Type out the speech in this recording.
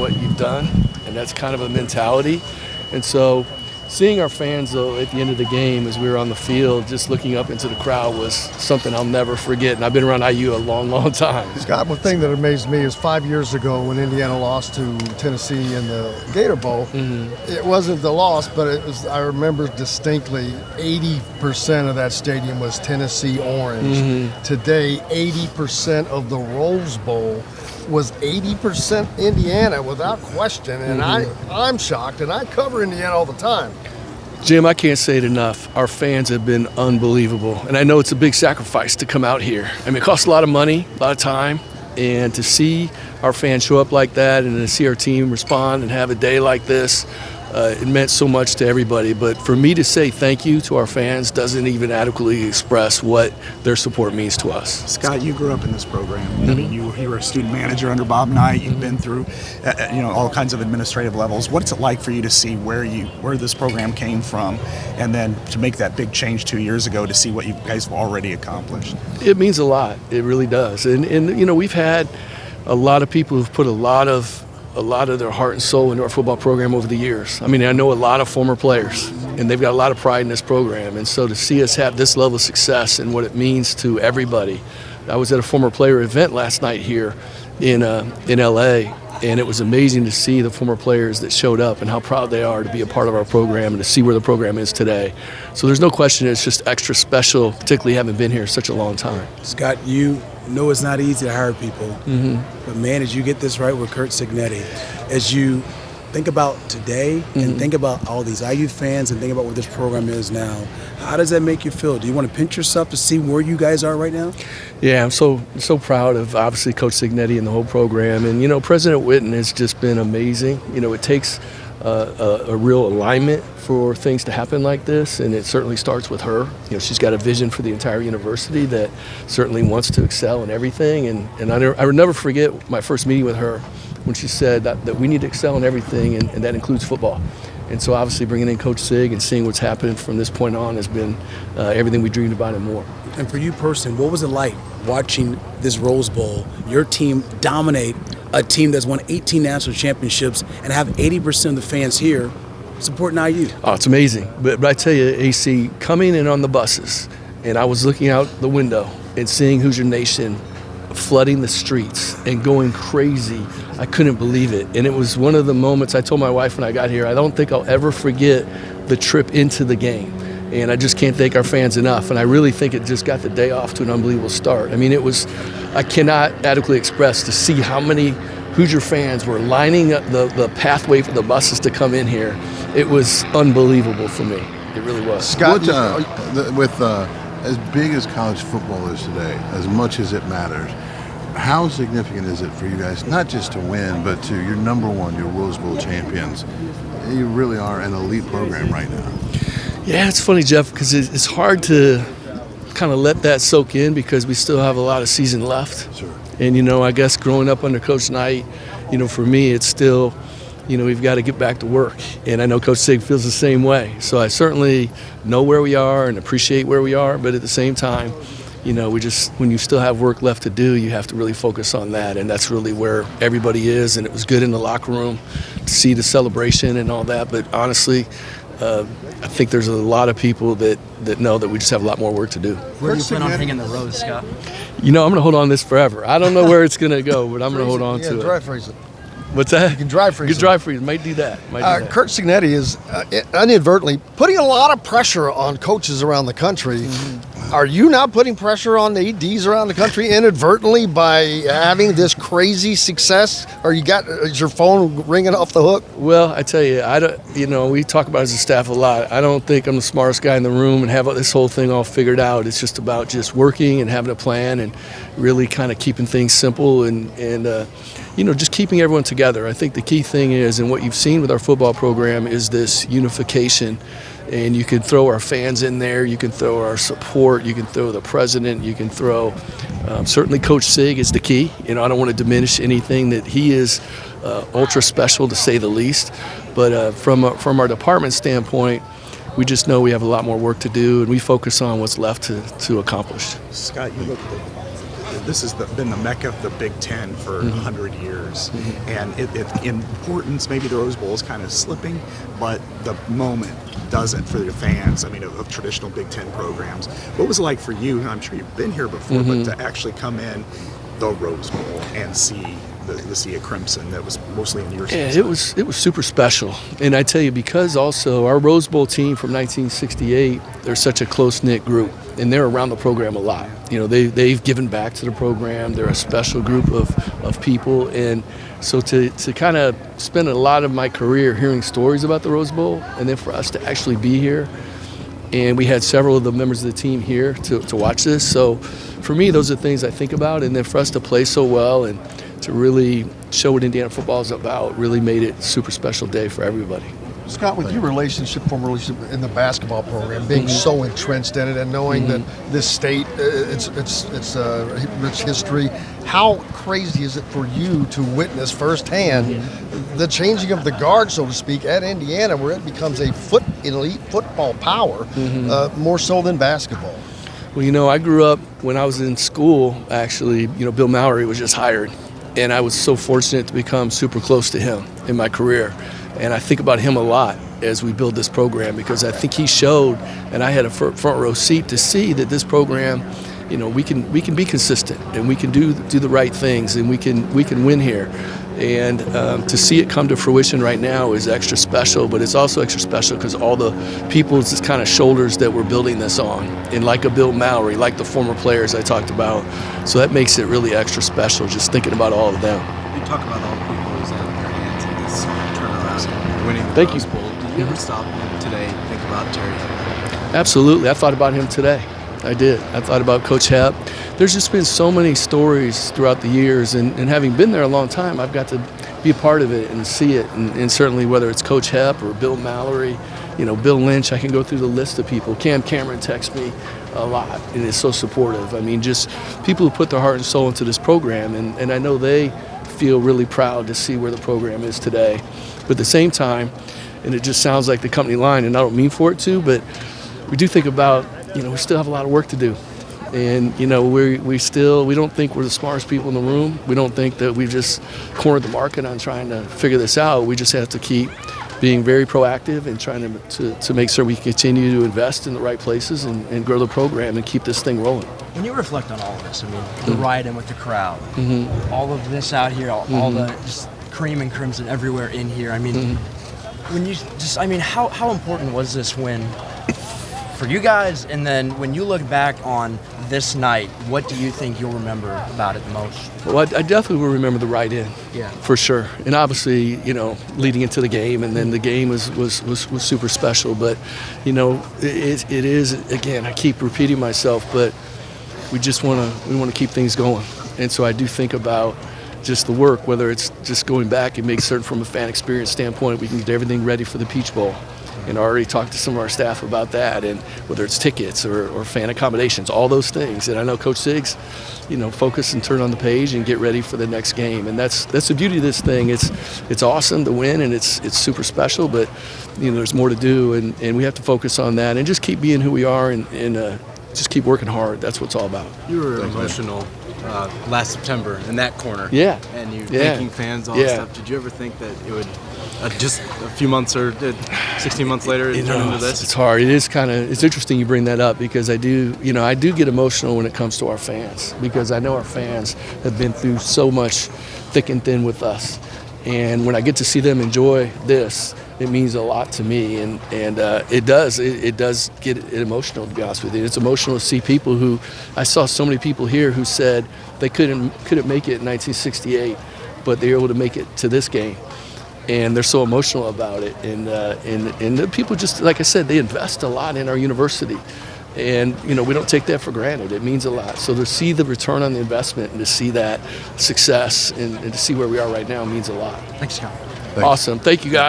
what you've done, and that's kind of a mentality. And so seeing our fans, though, at the end of the game as we were on the field, just looking up into the crowd was something I'll never forget. And I've been around IU a long, long time. Scott, one thing that amazed me is 5 years ago when Indiana lost to Tennessee in the Gator Bowl, it wasn't the loss, but it was, I remember distinctly 80% of that stadium was Tennessee orange. Today, 80% of the Rose Bowl was 80% Indiana without question, and I'm shocked, and I cover Indiana all the time. Jim, I can't say it enough. Our fans have been unbelievable, and I know it's a big sacrifice to come out here. I mean, it costs a lot of money, a lot of time, and to see our fans show up like that and to see our team respond and have a day like this, it meant so much to everybody. But for me to say thank you to our fans doesn't even adequately express what their support means to us. Scott, you grew up in this program. I mean, you were a student manager under Bob Knight. You've been through, all kinds of administrative levels. What's it like for you to see where this program came from, and then to make that big change 2 years ago to see what you guys have already accomplished? It means a lot. It really does. And we've had a lot of people who've put a lot of their heart and soul into our football program over the years. I mean, I know a lot of former players, and they've got a lot of pride in this program. And so to see us have this level of success and what it means to everybody. I was at a former player event last night here in LA, and it was amazing to see the former players that showed up and how proud they are to be a part of our program and to see where the program is today. So there's no question it's just extra special, particularly having been here such a long time. Scott, you know it's not easy to hire people, but man, as you get this right with Curt Cignetti, as you think about today and think about all these IU fans and think about what this program is now, how does that make you feel? Do you want to pinch yourself to see where you guys are right now? Yeah, I'm so proud of obviously Coach Cignetti and the whole program. And President Witten has just been amazing. It takes a real alignment for things to happen like this, and it certainly starts with her. She's got a vision for the entire university that certainly wants to excel in everything. And I will never forget my first meeting with her when she said that we need to excel in everything, and that includes football. And so obviously bringing in Coach Sig and seeing what's happened from this point on has been everything we dreamed about and more. And for you personally, what was it like watching this Rose Bowl, your team dominate a team that's won 18 national championships and have 80% of the fans here supporting IU? Oh, it's amazing. But I tell you, AC, coming in on the buses, and I was looking out the window and seeing Hoosier Nation flooding the streets and going crazy. I couldn't believe it. And it was one of the moments I told my wife when I got here, I don't think I'll ever forget the trip into the game. And I just can't thank our fans enough. And I really think it just got the day off to an unbelievable start. I mean, I cannot adequately express to see how many Hoosier fans were lining up the pathway for the buses to come in here. It was unbelievable for me. It really was. Scott, with as big as college football is today, as much as it matters, how significant is it for you guys, not just to win, but to you're number one, you're Rose Bowl champions. You really are an elite program right now. Yeah, it's funny, Jeff, because it's hard to kind of let that soak in because we still have a lot of season left. Sure. And, I guess growing up under Coach Knight, for me, it's still, we've got to get back to work. And I know Coach Sig feels the same way. So I certainly know where we are and appreciate where we are. But at the same time, when you still have work left to do, you have to really focus on that. And that's really where everybody is. And it was good in the locker room to see the celebration and all that. But honestly, I think there's a lot of people that know that we just have a lot more work to do. Where do you plan on hanging the rose, Scott? I'm going to hold on to this forever. I don't know where it's going to go, but I'm going to hold on to it. Dry freeze it. What's that? You can dry freeze it. You can dry freeze it. Might do that. Curt Cignetti is inadvertently putting a lot of pressure on coaches around the country. Are you now putting pressure on the ADs around the country inadvertently by having this crazy success? Or is your phone ringing off the hook? Well, I tell you, we talk about it as a staff a lot. I don't think I'm the smartest guy in the room and have this whole thing all figured out. It's just about just working and having a plan and really kind of keeping things simple and just keeping everyone together. I think the key thing is, and what you've seen with our football program, is this unification. And you can throw our fans in there, you can throw our support, you can throw the president, you can throw certainly Coach Sig is the key. I don't want to diminish anything that he is ultra special, to say the least. But from our department standpoint, we just know we have a lot more work to do, and we focus on what's left to accomplish. Scott, you look at the this has been the mecca of the Big Ten for 100 years, and it in importance, maybe the Rose Bowl is kind of slipping, but the moment does it for the fans. I mean, of traditional Big Ten programs. What was it like for you? And I'm sure you've been here before, but to actually come in the Rose Bowl and see the Sea of Crimson that was mostly in your season? Yeah, it was super special. And I tell you, because also our Rose Bowl team from 1968, they're such a close-knit group, and they're around the program a lot. You know, they've given back to the program. They're a special group of people. And so to kind of spend a lot of my career hearing stories about the Rose Bowl, and then for us to actually be here, and we had several of the members of the team here to watch this. So for me, those are things I think about. And then for us to play so well and to really show what Indiana football is about really made it a super special day for everybody. Scott, with your former relationship in the basketball program, being so entrenched in it and knowing that this state, it's a rich history, how crazy is it for you to witness firsthand the changing of the guard, so to speak, at Indiana, where it becomes a elite football power, more so than basketball? Well, you know, I grew up when I was in school, actually, you know, Bill Mallory was just hired. And I was so fortunate to become super close to him in my career. And I think about him a lot as we build this program, because I think he showed, and I had a front row seat to see that this program, you know, we can be consistent, and we can do the right things, and we can win here. And to see it come to fruition right now is extra special, but it's also extra special because all the people's kind of shoulders that we're building this on, and like a Bill Mallory, like the former players I talked about. So that makes it really extra special, just thinking about all of them. You talk about all the people who's had their hands in this turnaround, winning the Thank Rose you. Bowl. Did you ever stop today and think about Terry? Absolutely. I thought about him today. I did. I thought about Coach Hep. There's just been so many stories throughout the years, and having been there a long time, I've got to be a part of it and see it. And certainly whether it's Coach Hep or Bill Mallory, you know, Bill Lynch, I can go through the list of people. Cam Cameron texts me a lot and is so supportive. I mean, just people who put their heart and soul into this program, and I know they feel really proud to see where the program is today. But at the same time, and it just sounds like the company line, and I don't mean for it to, but we do think about, you know, we still have a lot of work to do. And, you know, we don't think we're the smartest people in the room. We don't think that we've just cornered the market on trying to figure this out. We just have to keep being very proactive and trying to make sure we continue to invest in the right places and grow the program and keep this thing rolling. When you reflect on all of this, I mean, the ride-in with the crowd, all of this out here, all the just cream and crimson everywhere in here. I mean, when you just, I mean, how important was this win for you guys? And then when you look back on this night, what do you think you'll remember about it the most? Well, I definitely will remember the ride-in, for sure. And obviously, you know, leading into the game, and then the game was super special. But, you know, it is, again, I keep repeating myself, but we want to keep things going. And so I do think about just the work, whether it's just going back and make certain from a fan experience standpoint we can get everything ready for the Peach Bowl. And I already talked to some of our staff about that, and whether it's tickets or fan accommodations, all those things. And I know Coach Siggs, you know, focus and turn on the page and get ready for the next game. And that's the beauty of this thing. It's awesome to win, and it's super special, but, you know, there's more to do, and we have to focus on that and just keep being who we are and just keep working hard. That's what it's all about. You were emotional last September in that corner. Yeah. And you thanking fans, all that stuff. Did you ever think that it would just a few months or 16 months later turn into this? It's hard. It's interesting you bring that up, because I do get emotional when it comes to our fans, because I know our fans have been through so much thick and thin with us. And when I get to see them enjoy this, it means a lot to me, and it does get emotional, to be honest with you. It's emotional to see people who, I saw so many people here who said they couldn't make it in 1968, but they were able to make it to this game, and they're so emotional about it. And the people, just like I said, they invest a lot in our university, and, you know, we don't take that for granted. It means a lot. So to see the return on the investment and to see that success and to see where we are right now means a lot. Thanks, Scott. Awesome. Thank you, guys.